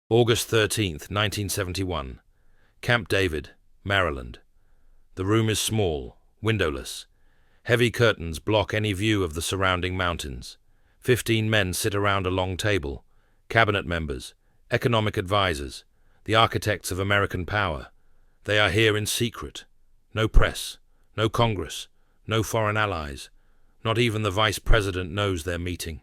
August 13th, 1971. Camp David, Maryland. The room is small, windowless. Heavy curtains block any view of the surrounding mountains. 15 men sit around a long table. Cabinet members, economic advisors, the architects of American power. They are here in secret. No press, no Congress, no foreign allies. Not even the Vice President knows they're meeting.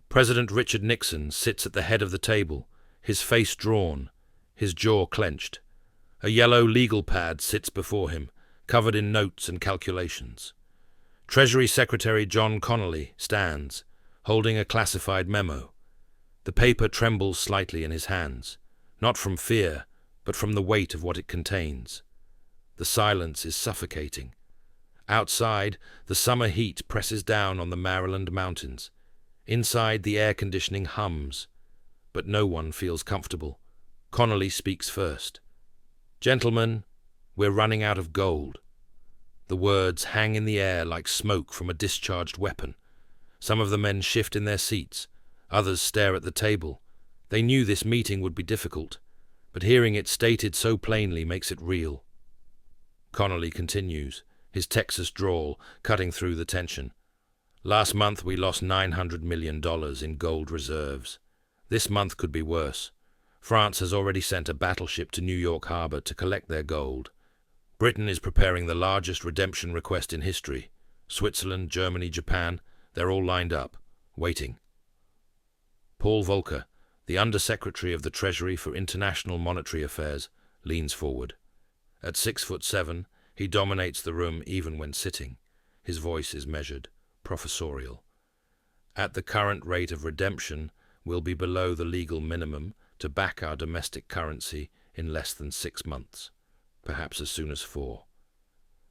President Richard Nixon sits at the head of the table, his face drawn, his jaw clenched. A yellow legal pad sits before him, covered in notes and calculations. Treasury Secretary John Connally stands, holding a classified memo. The paper trembles slightly in his hands, not from fear, but from the weight of what it contains. The silence is suffocating. Outside, the summer heat presses down on the Maryland mountains. Inside, the air conditioning hums, but no one feels comfortable. Connally speaks first. "Gentlemen, we're running out of gold." The words hang in the air like smoke from a discharged weapon. Some of the men shift in their seats. Others stare at the table. They knew this meeting would be difficult, but hearing it stated so plainly makes it real. Connally continues, his Texas drawl cutting through the tension. "Last month we lost $900 million in gold reserves. This month could be worse. France has already sent a battleship to New York Harbor to collect their gold. Britain is preparing the largest redemption request in history. Switzerland, Germany, Japan, they're all lined up, waiting." Paul Volcker, the Undersecretary of the Treasury for International Monetary Affairs, leans forward. At 6'7", he dominates the room even when sitting. His voice is measured, professorial. "At the current rate of redemption, we'll be below the legal minimum to back our domestic currency in less than 6 months, perhaps as soon as 4.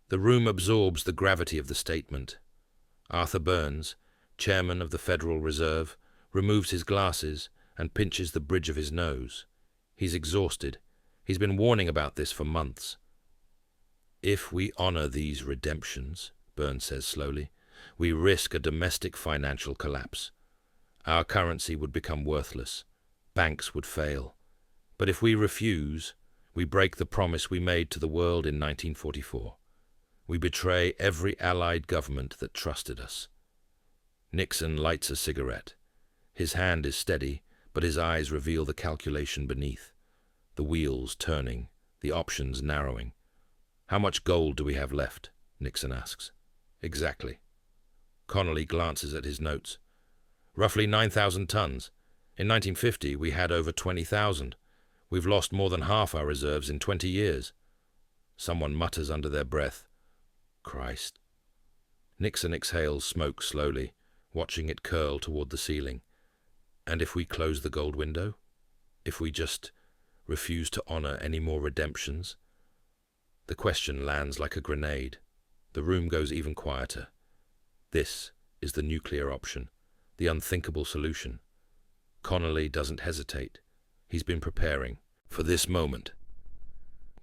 The room absorbs the gravity of the statement. Arthur Burns, chairman of the Federal Reserve, removes his glasses and pinches the bridge of his nose. He's exhausted. He's been warning about this for months. "If we honor these redemptions," Burns says slowly, "we risk a domestic financial collapse. Our currency would become worthless. Banks would fail. But if we refuse, we break the promise we made to the world in 1944. We betray every allied government that trusted us." Nixon lights a cigarette. His hand is steady, but his eyes reveal the calculation beneath. The wheels turning, the options narrowing. "How much gold do we have left?" Nixon asks. "Exactly." Connally glances at his notes. "Roughly 9,000 tons. In 1950, we had over 20,000. We've lost more than half our reserves in 20 years. Someone mutters under their breath, "Christ." Nixon exhales smoke slowly, watching it curl toward the ceiling. "And if we close the gold window? If we just refuse to honor any more redemptions?" The question lands like a grenade. The room goes even quieter. This is the nuclear option, the unthinkable solution. Connally doesn't hesitate. He's been preparing for this moment.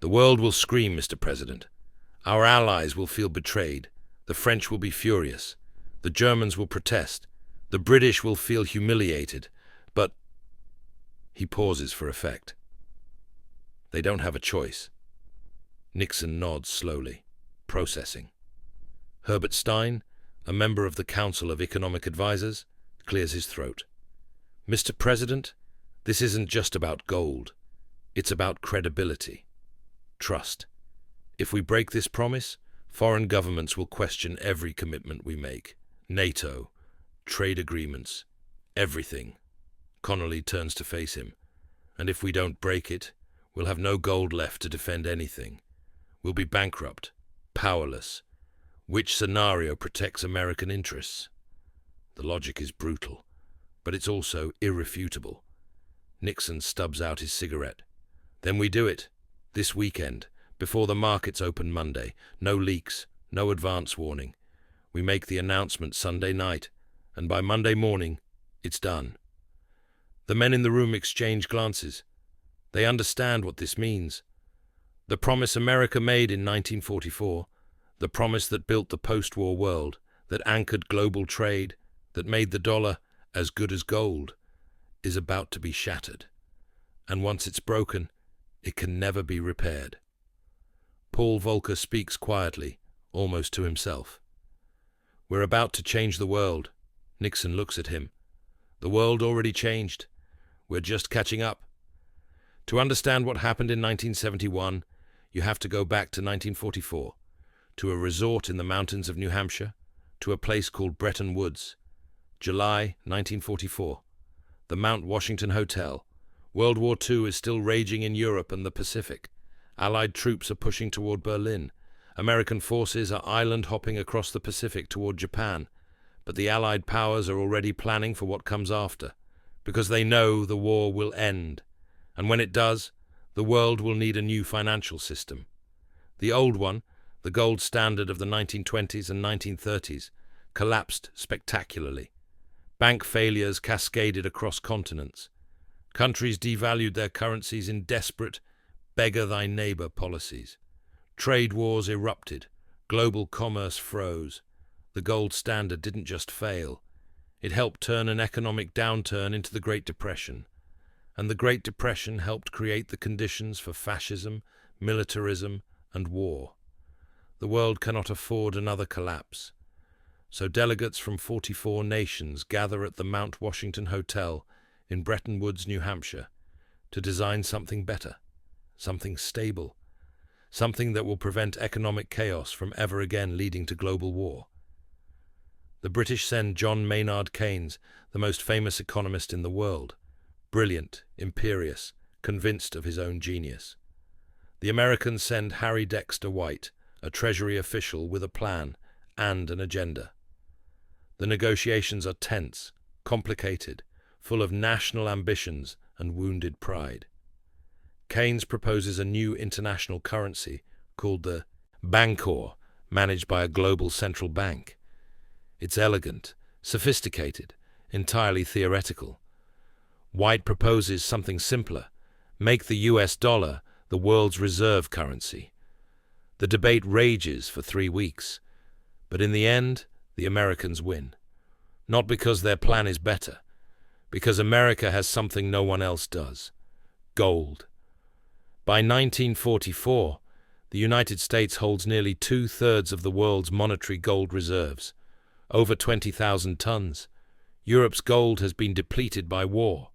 "The world will scream, Mr. President. Our allies will feel betrayed. The French will be furious. The Germans will protest. The British will feel humiliated. But—" He pauses for effect. "They don't have a choice." Nixon nods slowly, processing. Herbert Stein, a member of the Council of Economic Advisers, clears his throat. "Mr. President, this isn't just about gold. It's about credibility, trust. If we break this promise, foreign governments will question every commitment we make. NATO, trade agreements, everything." Connally turns to face him. "And if we don't break it, we'll have no gold left to defend anything. We'll be bankrupt, powerless. Which scenario protects American interests?" The logic is brutal, but it's also irrefutable. Nixon stubs out his cigarette. "Then we do it. This weekend, before the markets open Monday. No leaks, no advance warning. We make the announcement Sunday night, and by Monday morning, it's done." The men in the room exchange glances. They understand what this means. The promise America made in 1944, the promise that built the post-war world, that anchored global trade, that made the dollar as good as gold, is about to be shattered. and once it's broken, it can never be repaired. Paul Volcker speaks quietly, almost to himself. We're about to change the world. Nixon looks at him. The world already changed. We're just catching up. To understand what happened in 1971, you have to go back to 1944, to a resort in the mountains of New Hampshire, to a place called Bretton Woods. July 1944. The Mount Washington Hotel. World War II is still raging in Europe and the Pacific. Allied troops are pushing toward Berlin. American forces are island-hopping across the Pacific toward Japan. But the Allied powers are already planning for what comes after, because they know the war will end. And when it does, the world will need a new financial system. The old one, the gold standard of the 1920s and 1930s, collapsed spectacularly. Bank failures cascaded across continents. Countries devalued their currencies in desperate, beggar-thy-neighbor policies. Trade wars erupted. Global commerce froze. The gold standard didn't just fail. It helped turn an economic downturn into the Great Depression. And the Great Depression helped create the conditions for fascism, militarism, and war. The world cannot afford another collapse. So delegates from 44 nations gather at the Mount Washington Hotel in Bretton Woods, New Hampshire, to design something better, something stable, something that will prevent economic chaos from ever again leading to global war. The British send John Maynard Keynes, the most famous economist in the world, brilliant, imperious, convinced of his own genius. The Americans send Harry Dexter White, a Treasury official with a plan and an agenda. The negotiations are tense, complicated, full of national ambitions and wounded pride. Keynes proposes a new international currency called the Bancor, managed by a global central bank. It's elegant, sophisticated, entirely theoretical. White proposes something simpler: make the US dollar the world's reserve currency. The debate rages for 3 weeks, but in the end, the Americans win. Not because their plan is better, because America has something no one else does: gold. By 1944, the United States holds nearly 2/3 of the world's monetary gold reserves, over 20,000 tons. Europe's gold has been depleted by war.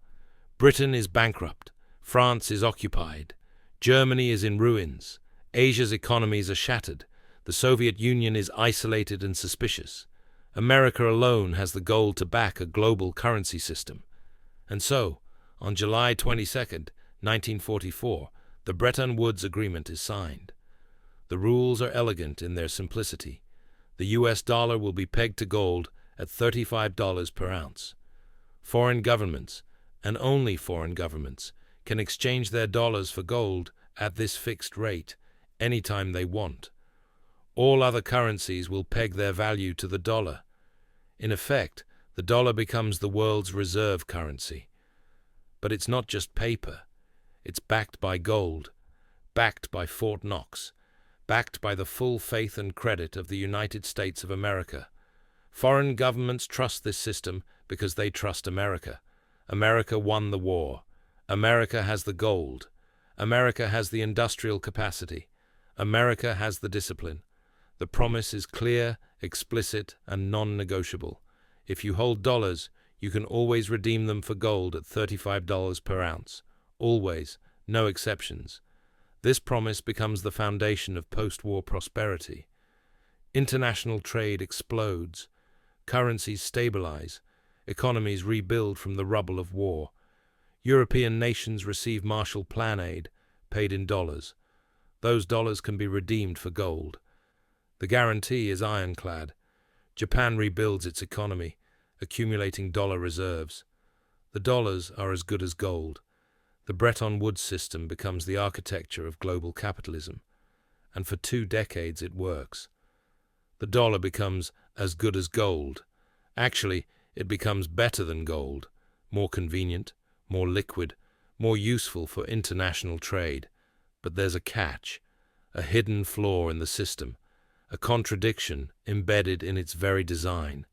Britain is bankrupt. France is occupied. Germany is in ruins. Asia's economies are shattered. The Soviet Union is isolated and suspicious. America alone has the gold to back a global currency system. And so, on July 22, 1944, the Bretton Woods Agreement is signed. The rules are elegant in their simplicity. The US dollar will be pegged to gold at $35 per ounce. Foreign governments, and only foreign governments, can exchange their dollars for gold at this fixed rate anytime they want. All other currencies will peg their value to the dollar. In effect, the dollar becomes the world's reserve currency. But it's not just paper. It's backed by gold, backed by Fort Knox, backed by the full faith and credit of the United States of America. Foreign governments trust this system because they trust America. America won the war. America has the gold. America has the industrial capacity. America has the discipline. The promise is clear, explicit, and non-negotiable. If you hold dollars, you can always redeem them for gold at $35 per ounce. Always, no exceptions. This promise becomes the foundation of post-war prosperity. International trade explodes. Currencies stabilize. Economies rebuild from the rubble of war. European nations receive Marshall Plan aid, paid in dollars. Those dollars can be redeemed for gold. The guarantee is ironclad. Japan rebuilds its economy, accumulating dollar reserves. The dollars are as good as gold. The Bretton Woods system becomes the architecture of global capitalism, and for 2 decades it works. The dollar becomes as good as gold. Actually, it becomes better than gold, more convenient, more liquid, more useful for international trade. But there's a catch, a hidden flaw in the system, a contradiction embedded in its very design.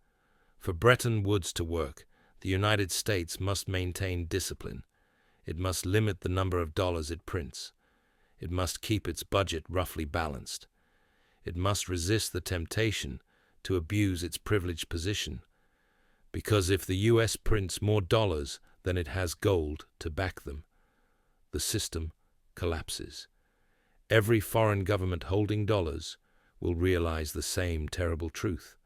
For Bretton Woods to work, the United States must maintain discipline. It must limit the number of dollars it prints. It must keep its budget roughly balanced. It must resist the temptation to abuse its privileged position, because if the U.S. prints more dollars than it has gold to back them, the system collapses. Every foreign government holding dollars will realize the same terrible truth.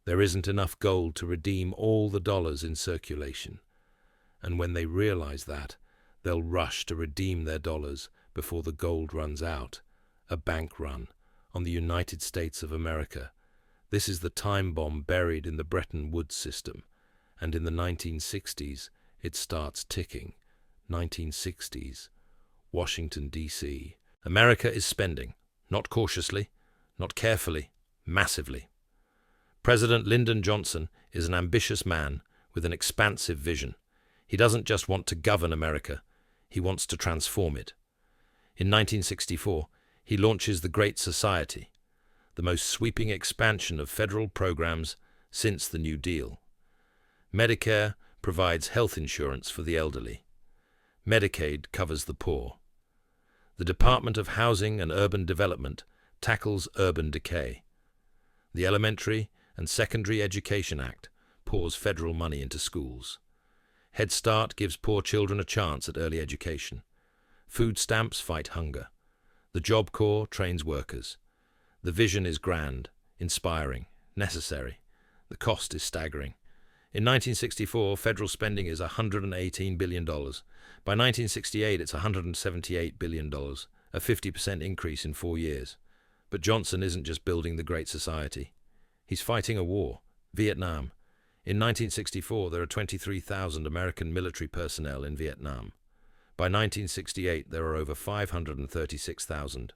There isn't enough gold to redeem all the dollars in circulation. And when they realize that, they'll rush to redeem their dollars before the gold runs out, a bank run on the United States of America. This is the time bomb buried in the Bretton Woods system, and in the 1960s it starts ticking. 1960s, Washington, D.C. America is spending, not cautiously, not carefully, massively. President Lyndon Johnson is an ambitious man with an expansive vision. He doesn't just want to govern America, he wants to transform it. In 1964, he launches the Great Society, the most sweeping expansion of federal programs since the New Deal. Medicare provides health insurance for the elderly. Medicaid covers the poor. The Department of Housing and Urban Development tackles urban decay. The Elementary and Secondary Education Act pours federal money into schools. Head Start gives poor children a chance at early education. Food stamps fight hunger. The Job Corps trains workers. The vision is grand, inspiring, necessary. The cost is staggering. In 1964, federal spending is $118 billion. By 1968, it's $178 billion, a 50% increase in 4 years. But Johnson isn't just building the Great Society. He's fighting a war, Vietnam. In 1964, there are 23,000 American military personnel in Vietnam. By 1968, there are over 536,000.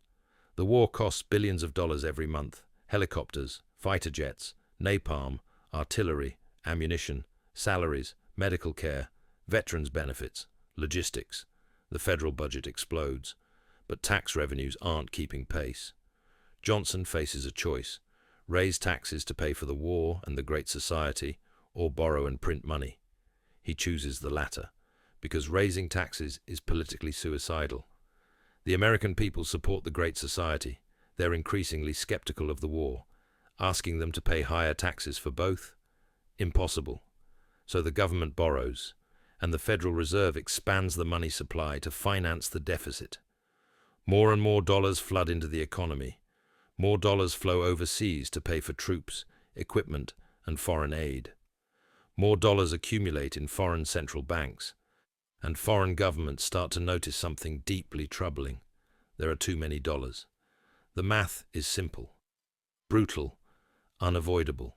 The war costs billions of dollars every month. Helicopters, fighter jets, napalm, artillery, ammunition, salaries, medical care, veterans' benefits, logistics. The federal budget explodes, but tax revenues aren't keeping pace. Johnson faces a choice: raise taxes to pay for the war and the Great Society, or borrow and print money. He chooses the latter, because raising taxes is politically suicidal. The American people support the Great Society. They're increasingly skeptical of the war. Asking them to pay higher taxes for both? Impossible. So the government borrows, and the Federal Reserve expands the money supply to finance the deficit. More and more dollars flood into the economy. More dollars flow overseas to pay for troops, equipment, and foreign aid. More dollars accumulate in foreign central banks, and foreign governments start to notice something deeply troubling. There are too many dollars. The math is simple, brutal, unavoidable.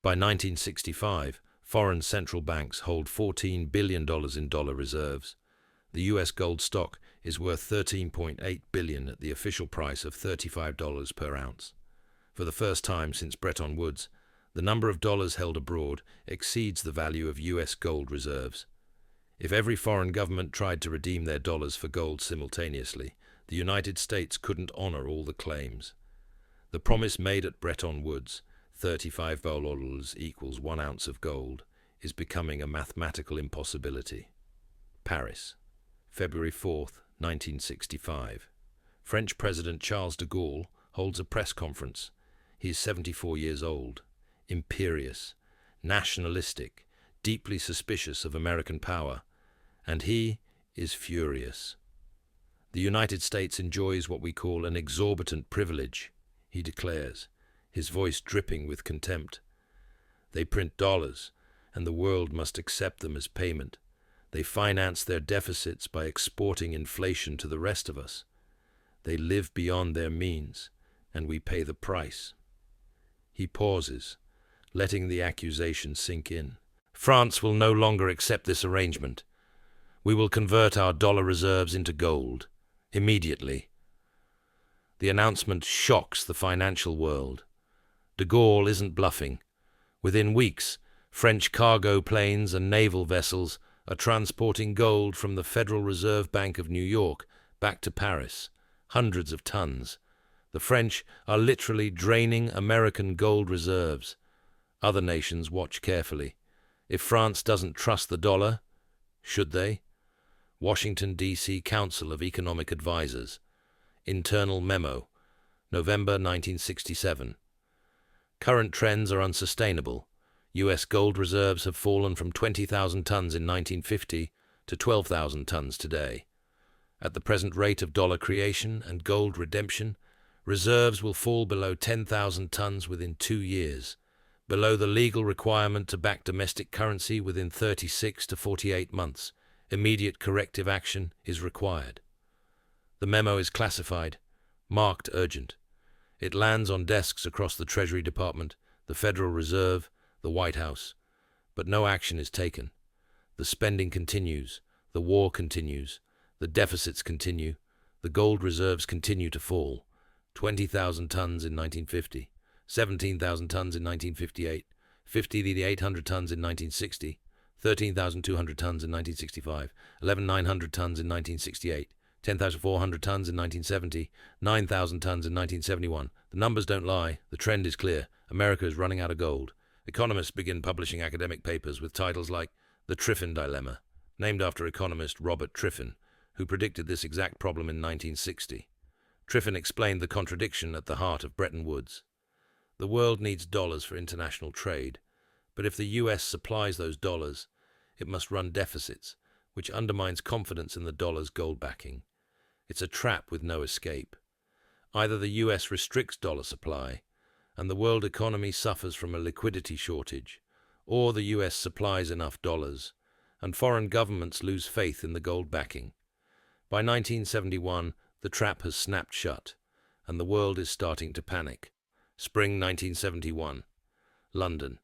By 1965, foreign central banks hold $14 billion in dollar reserves. The U.S. gold stock is worth $13.8 billion at the official price of $35 per ounce. For the first time since Bretton Woods, the number of dollars held abroad exceeds the value of U.S. gold reserves. If every foreign government tried to redeem their dollars for gold simultaneously, the United States couldn't honor all the claims. The promise made at Bretton Woods, $35 equals 1 ounce of gold, is becoming a mathematical impossibility. Paris, February 4, 1965. French President Charles de Gaulle holds a press conference. He is 74 years old, imperious, nationalistic, deeply suspicious of American power, and he is furious. The United States enjoys what we call an exorbitant privilege, he declares, his voice dripping with contempt. They print dollars, and the world must accept them as payment. They finance their deficits by exporting inflation to the rest of us. They live beyond their means, and we pay the price. He pauses, letting the accusation sink in. France will no longer accept this arrangement. We will convert our dollar reserves into gold, immediately. The announcement shocks the financial world. De Gaulle isn't bluffing. Within weeks, French cargo planes and naval vessels are transporting gold from the Federal Reserve Bank of New York back to Paris, hundreds of tons. The French are literally draining American gold reserves. Other nations watch carefully. If France doesn't trust the dollar, should they? Washington, D.C. Council of Economic Advisers. Internal memo. November 1967. Current trends are unsustainable. U.S. gold reserves have fallen from 20,000 tons in 1950 to 12,000 tons today. At the present rate of dollar creation and gold redemption, reserves will fall below 10,000 tons within 2 years, below the legal requirement to back domestic currency within 36 to 48 months. Immediate corrective action is required. The memo is classified, marked urgent. It lands on desks across the Treasury Department, the Federal Reserve, the White House. But no action is taken. The spending continues, the war continues, the deficits continue, the gold reserves continue to fall. 20,000 tons in 1950, 17,000 tons in 1958, 50,800 tons in 1960, 13,200 tons in 1965, 11,900 tons in 1968, 10,400 tons in 1970, 9,000 tons in 1971. The numbers don't lie. The trend is clear. America is running out of gold. Economists begin publishing academic papers with titles like The Triffin Dilemma, named after economist Robert Triffin, who predicted this exact problem in 1960. Triffin explained the contradiction at the heart of Bretton Woods. The world needs dollars for international trade, but if the U.S. supplies those dollars, it must run deficits, which undermines confidence in the dollar's gold backing. It's a trap with no escape. Either the U.S. restricts dollar supply, and the world economy suffers from a liquidity shortage, or the U.S. supplies enough dollars, and foreign governments lose faith in the gold backing. By 1971, the trap has snapped shut, and the world is starting to panic. Spring 1971. London.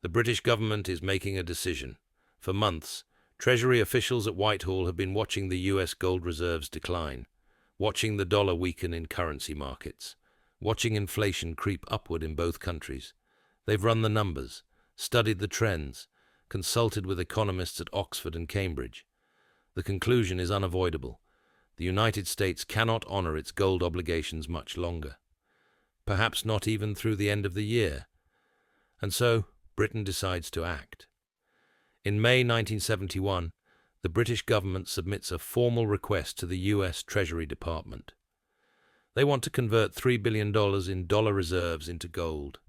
The British government is making a decision. For months, Treasury officials at Whitehall have been watching the U.S. gold reserves decline, watching the dollar weaken in currency markets, watching inflation creep upward in both countries. They've run the numbers, studied the trends, consulted with economists at Oxford and Cambridge. The conclusion is unavoidable. The United States cannot honor its gold obligations much longer, perhaps not even through the end of the year. And so, Britain decides to act. In May 1971, the British government submits a formal request to the U.S. Treasury Department. They want to convert $3 billion in dollar reserves into gold.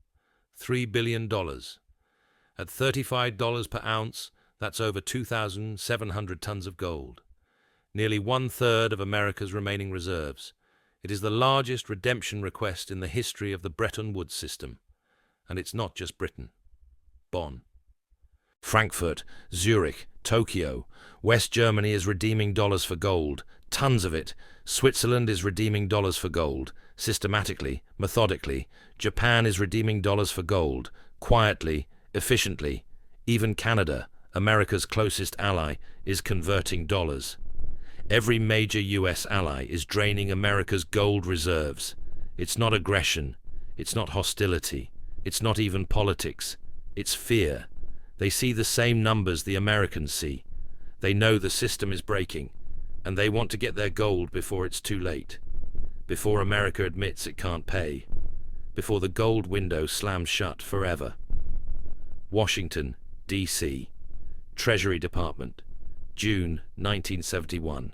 $3 billion. At $35 per ounce, that's over 2,700 tons of gold. Nearly one-third of America's remaining reserves. It is the largest redemption request in the history of the Bretton Woods system. And it's not just Britain. Bonn, Frankfurt, Zurich, Tokyo. West Germany is redeeming dollars for gold. Tons of it. Switzerland is redeeming dollars for gold. Systematically, methodically. Japan is redeeming dollars for gold. Quietly, efficiently. Even Canada, America's closest ally, is converting dollars. Every major U.S. ally is draining America's gold reserves. It's not aggression. It's not hostility. It's not even politics. It's fear. They see the same numbers the Americans see. They know the system is breaking, and they want to get their gold before it's too late, before America admits it can't pay, before the gold window slams shut forever. Washington, D.C. Treasury Department, June 1971.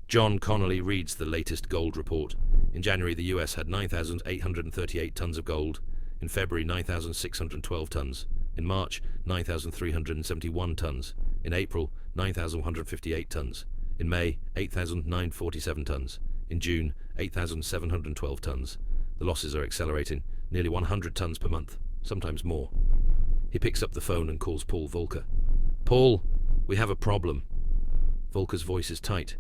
John Connolly reads the latest gold report. In January, the U.S. had 9,838 tons of gold. In February, 9,612 tons. In March, 9,371 tons. In April, 9,158 tons. In May, 8,947 tons. In June, 8,712 tons. The losses are accelerating, nearly 100 tons per month, sometimes more. He picks up the phone and calls Paul Volcker. "Paul, we have a problem." Volcker's voice is tight.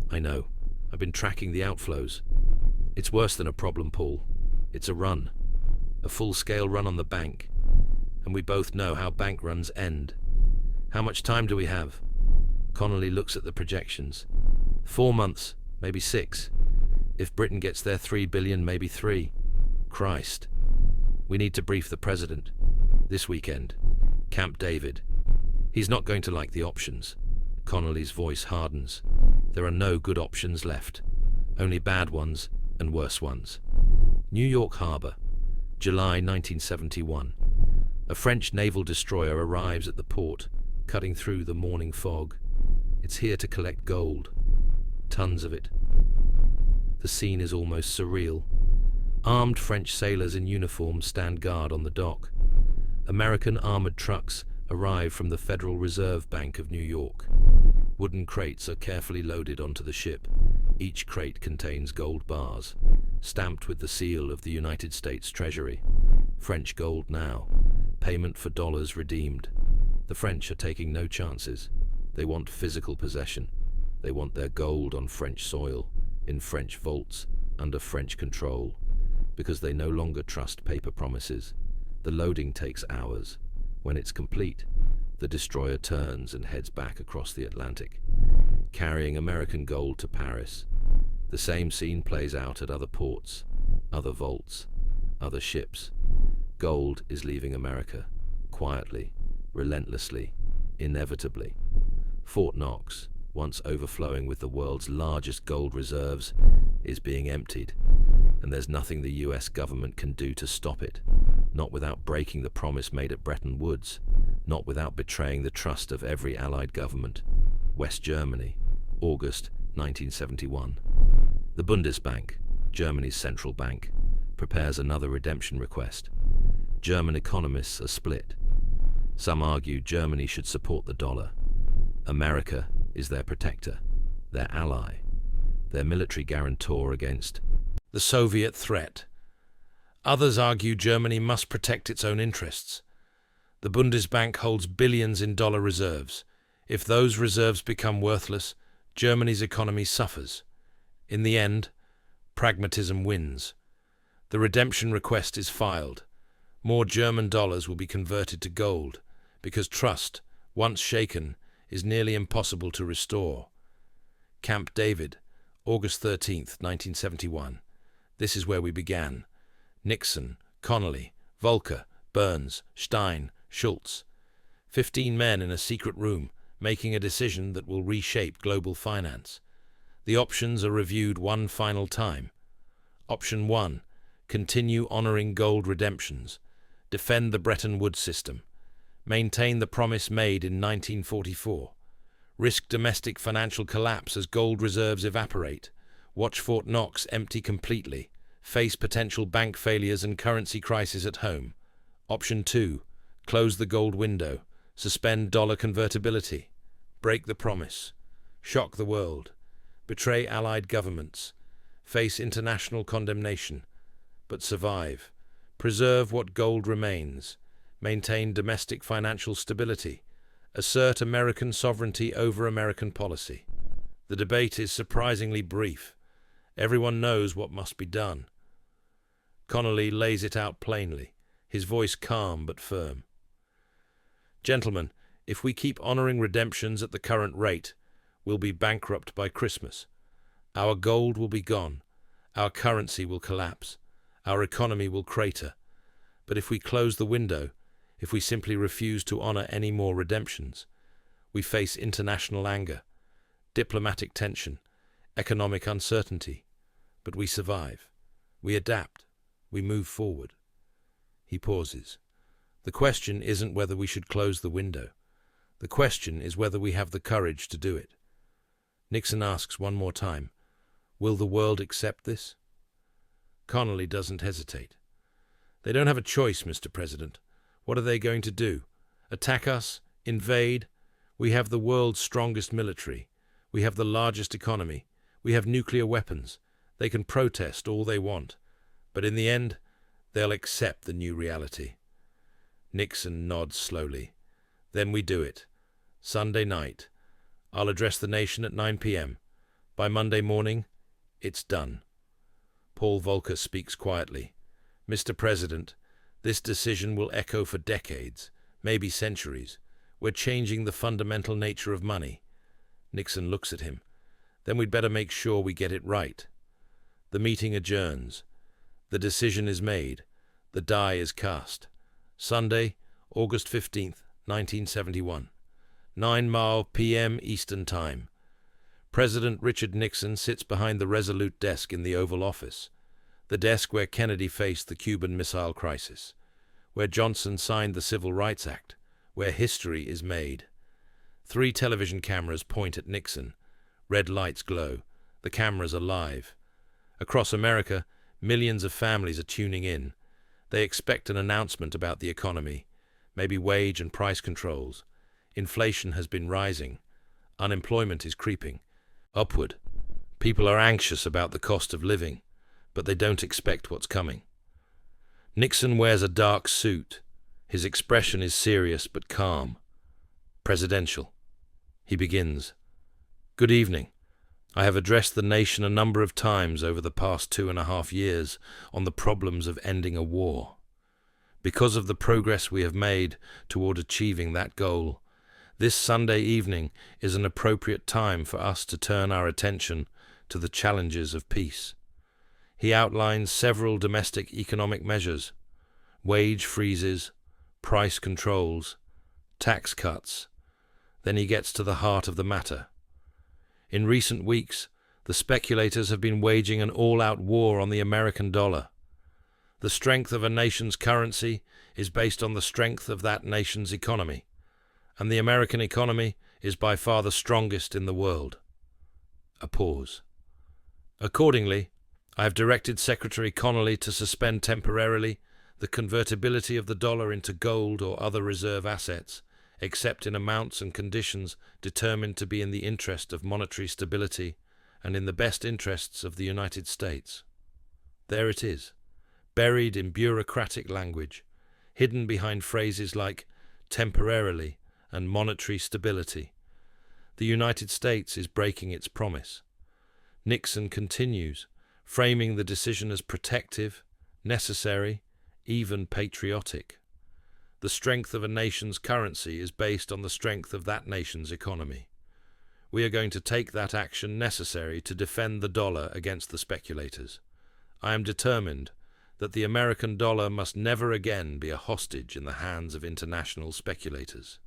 "I know. I've been tracking the outflows. It's worse than a problem, Paul. It's a run. A full-scale run on the bank. And we both know how bank runs end. How much time do we have?" Connolly looks at the projections. 4 months, maybe 6. If Britain gets their 3 billion, maybe 3. Christ. We need to brief the president. This weekend. Camp David. He's not going to like the options. Connolly's voice hardens. There are no good options left. Only bad ones and worse ones. New York Harbor. July 1971. A French naval destroyer arrives at the port, cutting through the morning fog. It's here to collect gold. Tons of it. The scene is almost surreal. Armed French sailors in uniform stand guard on the dock. American armored trucks arrive from the Federal Reserve Bank of New York. Wooden crates are carefully loaded onto the ship. Each crate contains gold bars, stamped with the seal of the United States Treasury. French gold now. Payment for dollars redeemed. The French are taking no chances. They want physical possession. They want their gold on French soil, in French vaults, under French control, because they no longer trust paper promises. The loading takes hours. When it's complete, the destroyer turns and heads back across the Atlantic, carrying American gold to Paris. The same scene plays out at other ports, other vaults, other ships. Gold is leaving America, quietly, relentlessly, inevitably. Fort Knox, once overflowing with the world's largest gold reserves, is being emptied, and there's nothing the US government can do to stop it, not without breaking the promise made at Bretton Woods, not without betraying the trust of every Allied government. West Germany, August 1971. The Bundesbank, Germany's central bank, prepares another redemption request. German economists are split. Some argue Germany should support the dollar. America is their protector, their ally, their military guarantor against the Soviet threat. Others argue Germany must protect its own interests. The Bundesbank holds billions in dollar reserves. If those reserves become worthless, Germany's economy suffers. In the end, pragmatism wins. The redemption request is filed. More German dollars will be converted to gold, because trust, once shaken, is nearly impossible to restore. Camp David, August 13th, 1971. This is where we began. Nixon, Connolly, Volcker, Burns, Stein, Schultz. 15 men in a secret room, making a decision that will reshape global finance. The options are reviewed one final time. Option 1. Continue honoring gold redemptions. Defend the Bretton Woods system. Maintain the promise made in 1944. Risk domestic financial collapse as gold reserves evaporate. Watch Fort Knox empty completely. Face potential bank failures and currency crisis at home. Option 2. Close the gold window. Suspend dollar convertibility. Break the promise. Shock the world. Betray Allied governments. Face international condemnation. But survive. Preserve what gold remains. Maintain domestic financial stability. Assert American sovereignty over American policy. The debate is surprisingly brief. Everyone knows what must be done. Connolly lays it out plainly, his voice calm but firm. Gentlemen, if we keep honoring redemptions at the current rate, we'll be bankrupt by Christmas. Our gold will be gone. Our currency will collapse. Our economy will crater. But if we close the window, if we simply refuse to honor any more redemptions, we face international anger, diplomatic tension, economic uncertainty. But we survive. We adapt. We move forward. He pauses. The question isn't whether we should close the window. The question is whether we have the courage to do it. Nixon asks one more time, will the world accept this? Connolly doesn't hesitate. They don't have a choice, Mr. President. What are they going to do? Attack us? Invade? We have the world's strongest military. We have the largest economy. We have nuclear weapons. They can protest all they want. But in the end, they'll accept the new reality. Nixon nods slowly. Then we do it. Sunday night. I'll address the nation at 9 p.m. By Monday morning, it's done. Paul Volcker speaks quietly. Mr. President, this decision will echo for decades, maybe centuries. We're changing the fundamental nature of money. Nixon looks at him. Then we'd better make sure we get it right. The meeting adjourns. The decision is made. The die is cast. Sunday, August 15th, 1971. 9 p.m. Eastern Time. President Richard Nixon sits behind the resolute desk in the Oval Office, the desk where Kennedy faced the Cuban Missile Crisis, where Johnson signed the Civil Rights Act, where history is made. 3 television cameras point at Nixon. Red lights glow. The cameras are live. Across America, millions of families are tuning in. They expect an announcement about the economy, maybe wage and price controls. Inflation has been rising. Unemployment is creeping upward. People are anxious about the cost of living, but they don't expect what's coming. Nixon wears a dark suit. His expression is serious but calm. Presidential. He begins. Good evening. I have addressed the nation a number of times over the past 2.5 years on the problems of ending a war. Because of the progress we have made toward achieving that goal, this Sunday evening is an appropriate time for us to turn our attention to the challenges of peace. He outlines several domestic economic measures: wage freezes, price controls, tax cuts. Then he gets to the heart of the matter. In recent weeks, the speculators have been waging an all-out war on the American dollar. The strength of a nation's currency is based on the strength of that nation's economy, and the American economy is by far the strongest in the world. A pause. Accordingly, I have directed Secretary Connolly to suspend temporarily the convertibility of the dollar into gold or other reserve assets, except in amounts and conditions determined to be in the interest of monetary stability and in the best interests of the United States. There it is, buried in bureaucratic language, hidden behind phrases like temporarily and monetary stability. The United States is breaking its promise. Nixon continues, framing the decision as protective, necessary, even patriotic. The strength of a nation's currency is based on the strength of that nation's economy. We are going to take that action necessary to defend the dollar against the speculators. I am determined that the American dollar must never again be a hostage in the hands of international speculators.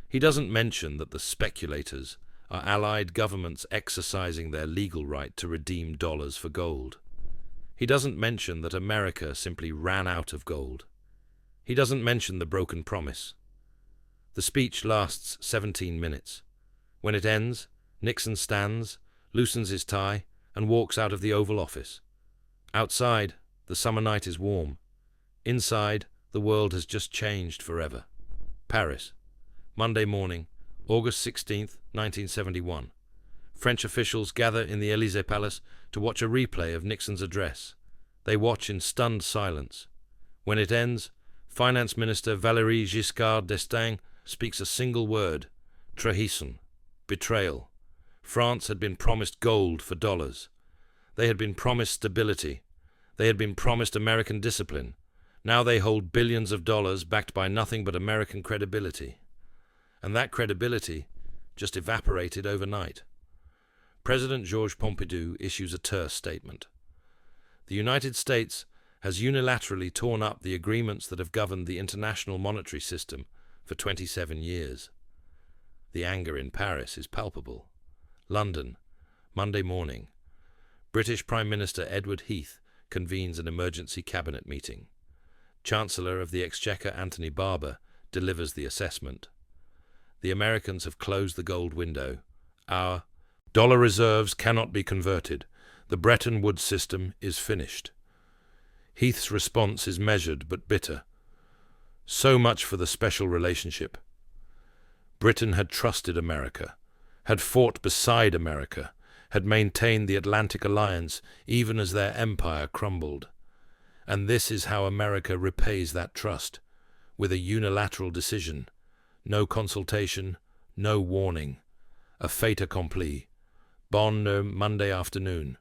He doesn't mention that the speculators are allied governments exercising their legal right to redeem dollars for gold. He doesn't mention that America simply ran out of gold. He doesn't mention the broken promise. The speech lasts 17 minutes. When it ends, Nixon stands, loosens his tie, and walks out of the Oval Office. Outside, the summer night is warm. Inside, the world has just changed forever. Paris, Monday morning, August 16th, 1971. French officials gather in the Élysée Palace to watch a replay of Nixon's address. They watch in stunned silence. When it ends, Finance Minister Valéry Giscard d'Estaing speaks a single word: trahison, betrayal. France had been promised gold for dollars. They had been promised stability. They had been promised American discipline. Now they hold billions of dollars backed by nothing but American credibility. And that credibility just evaporated overnight. President Georges Pompidou issues a terse statement. The United States has unilaterally torn up the agreements that have governed the international monetary system for 27 years. The anger in Paris is palpable. London, Monday morning. British Prime Minister Edward Heath convenes an emergency cabinet meeting. Chancellor of the Exchequer Anthony Barber delivers the assessment. The Americans have closed the gold window. Our dollar reserves cannot be converted. The Bretton Woods system is finished. Heath's response is measured but bitter. So much for the special relationship. Britain had trusted America, had fought beside America, had maintained the Atlantic Alliance even as their empire crumbled. And this is how America repays that trust, with a unilateral decision. No consultation, no warning. A fait accompli. Bonn, Monday afternoon.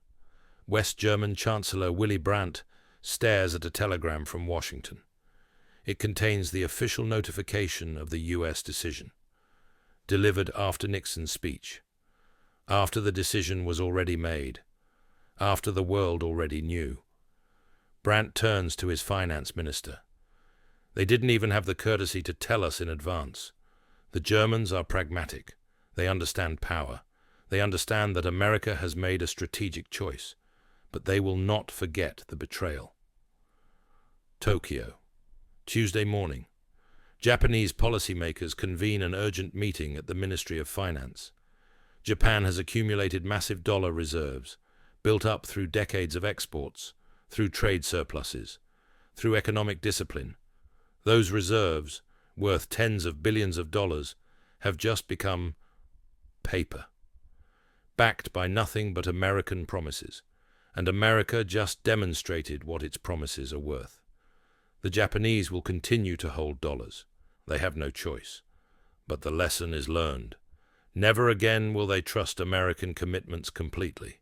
West German Chancellor Willy Brandt stares at a telegram from Washington. It contains the official notification of the U.S. decision, delivered after Nixon's speech, after the decision was already made, after the world already knew. Brandt turns to his finance minister. They didn't even have the courtesy to tell us in advance. The Germans are pragmatic. They understand power. They understand that America has made a strategic choice, but they will not forget the betrayal. Tokyo, Tuesday morning. Japanese policymakers convene an urgent meeting at the Ministry of Finance. Japan has accumulated massive dollar reserves, built up through decades of exports, through trade surpluses, through economic discipline. Those reserves, worth tens of billions of dollars, have just become paper, backed by nothing but American promises, and America just demonstrated what its promises are worth. The Japanese will continue to hold dollars. They have no choice. But the lesson is learned. Never again will they trust American commitments completely.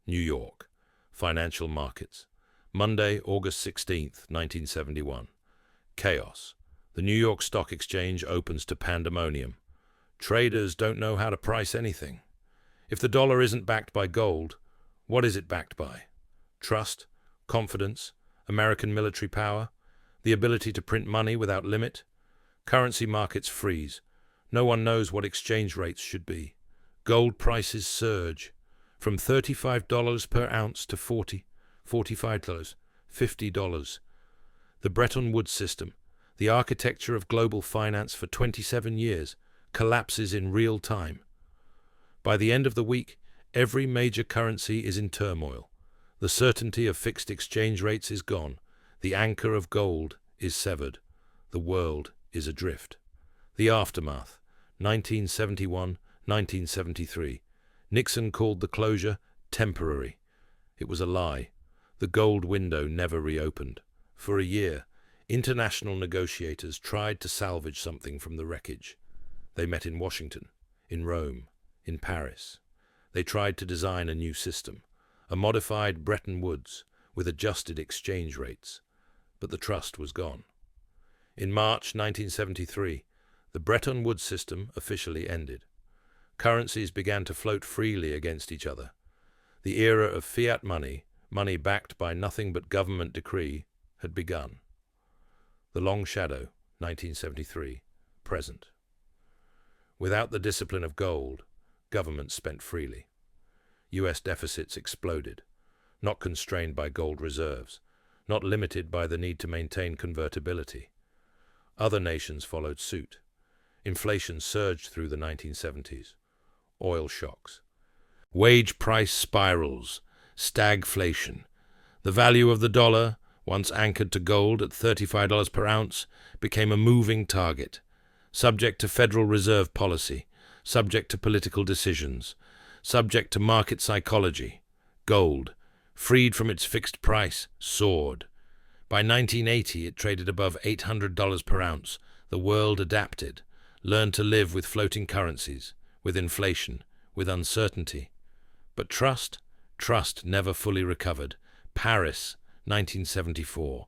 New York. Financial markets. Monday, August 16th, 1971. Chaos. The New York Stock Exchange opens to pandemonium. Traders don't know how to price anything. If the dollar isn't backed by gold, what is it backed by? Trust? Confidence? American military power? The ability to print money without limit? Currency markets freeze. No one knows what exchange rates should be. Gold prices surge from $35 per ounce to $40, $45, $50. The Bretton Woods system, the architecture of global finance for 27 years, collapses in real time. By the end of the week, every major currency is in turmoil. The certainty of fixed exchange rates is gone. The anchor of gold is severed. The world is adrift. The aftermath, 1971, 1973. Nixon called the closure temporary. It was a lie. The gold window never reopened. For a year, international negotiators tried to salvage something from the wreckage. They met in Washington, in Rome, in Paris. They tried to design a new system, a modified Bretton Woods with adjusted exchange rates. But the trust was gone. In March 1973, the Bretton Woods system officially ended. Currencies began to float freely against each other. The era of fiat money, money backed by nothing but government decree, had begun. The long shadow, 1973, present. Without the discipline of gold, governments spent freely. U.S. deficits exploded, not constrained by gold reserves, not limited by the need to maintain convertibility. Other nations followed suit. Inflation surged through the 1970s. Oil shocks. Wage price spirals. Stagflation. The value of the dollar, once anchored to gold at $35 per ounce, became a moving target, subject to Federal Reserve policy, subject to political decisions, subject to market psychology. Gold, freed from its fixed price, soared. By 1980, it traded above $800 per ounce. The world adapted, learned to live with floating currencies, with inflation, with uncertainty. But trust never fully recovered. Paris, 1974.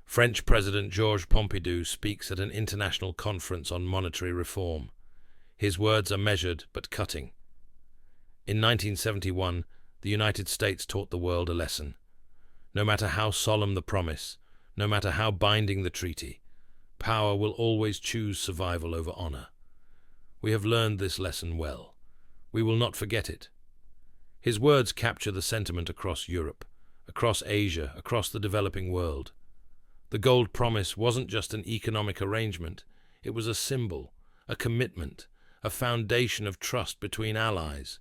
French President Georges Pompidou speaks at an international conference on monetary reform. His words are measured but cutting. In 1971, the United States taught the world a lesson. No matter how solemn the promise, no matter how binding the treaty, power will always choose survival over honor. We have learned this lesson well. We will not forget it. His words capture the sentiment across Europe, across Asia, across the developing world. The gold promise wasn't just an economic arrangement. It was a symbol, a commitment, a foundation of trust between allies.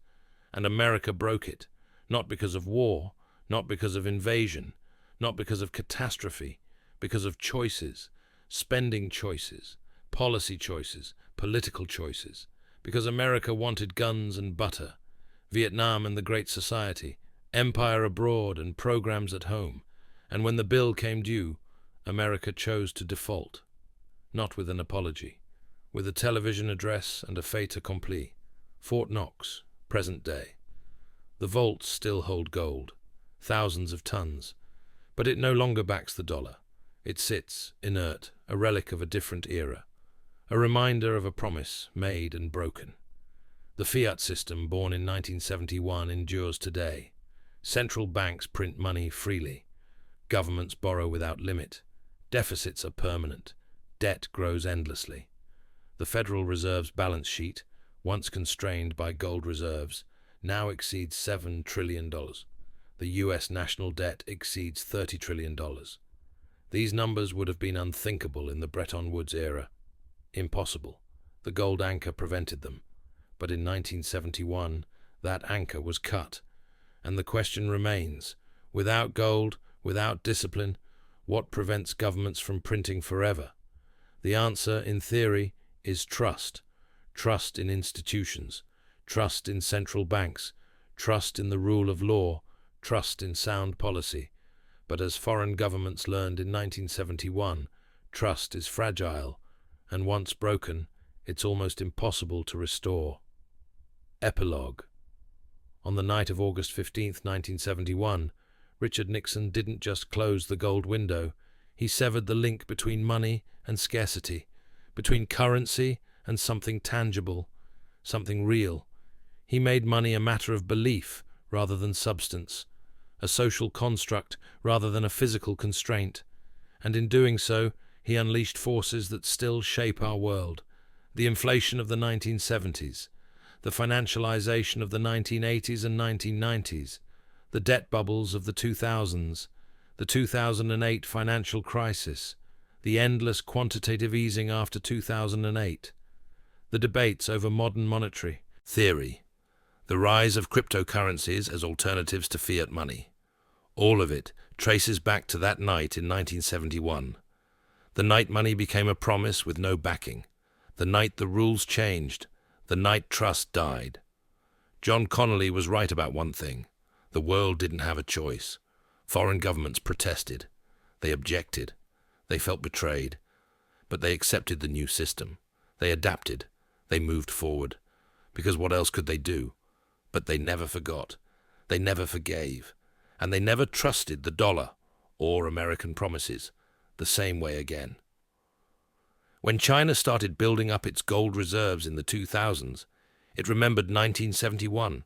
And America broke it, not because of war, not because of invasion, not because of catastrophe, because of choices, spending choices, policy choices, political choices, because America wanted guns and butter, Vietnam and the Great Society, empire abroad and programs at home, and when the bill came due, America chose to default, not with an apology, with a television address and a fait accompli. Fort Knox, present day. The vaults still hold gold, thousands of tons, but it no longer backs the dollar. It sits, inert, a relic of a different era, a reminder of a promise made and broken. The fiat system, born in 1971, endures today. Central banks print money freely. Governments borrow without limit. Deficits are permanent. Debt grows endlessly. The Federal Reserve's balance sheet, once constrained by gold reserves, now exceeds $7 trillion. The U.S. national debt exceeds $30 trillion. These numbers would have been unthinkable in the Bretton Woods era. Impossible. The gold anchor prevented them. But in 1971, that anchor was cut. And the question remains, without gold, without discipline, what prevents governments from printing forever? The answer, in theory, is trust. Trust in institutions, trust in central banks, trust in the rule of law, trust in sound policy. But as foreign governments learned in 1971, trust is fragile, and once broken, it's almost impossible to restore. Epilogue. On the night of August 15, 1971, Richard Nixon didn't just close the gold window, he severed the link between money and scarcity, between currency and something tangible, something real. He made money a matter of belief rather than substance, a social construct rather than a physical constraint, and in doing so, he unleashed forces that still shape our world. The inflation of the 1970s, the financialization of the 1980s and 1990s, the debt bubbles of the 2000s, the 2008 financial crisis, the endless quantitative easing after 2008, the debates over modern monetary theory, the rise of cryptocurrencies as alternatives to fiat money. All of it traces back to that night in 1971. The night money became a promise with no backing. The night the rules changed. The night trust died. John Connolly was right about one thing. The world didn't have a choice. Foreign governments protested. They objected. They felt betrayed. But they accepted the new system. They adapted. They moved forward. Because what else could they do? But they never forgot. They never forgave. And they never trusted the dollar or American promises the same way again. When China started building up its gold reserves in the 2000s, it remembered 1971.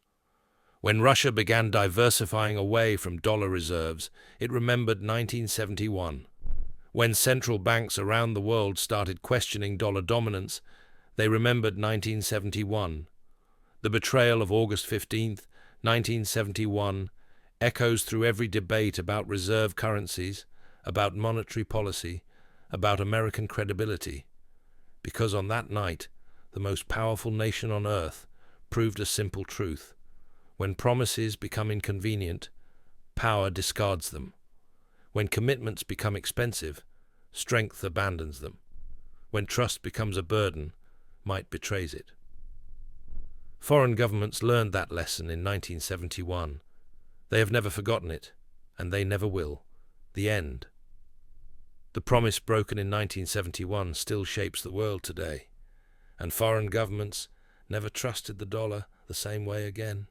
When Russia began diversifying away from dollar reserves, it remembered 1971. When central banks around the world started questioning dollar dominance, they remembered 1971. The betrayal of August 15th, 1971, echoes through every debate about reserve currencies, about monetary policy, about American credibility. Because on that night, the most powerful nation on earth proved a simple truth. When promises become inconvenient, power discards them. When commitments become expensive, strength abandons them. When trust becomes a burden, might betrays it. Foreign governments learned that lesson in 1971. They have never forgotten it, and they never will. The end. The promise broken in 1971 still shapes the world today, and foreign governments never trusted the dollar the same way again.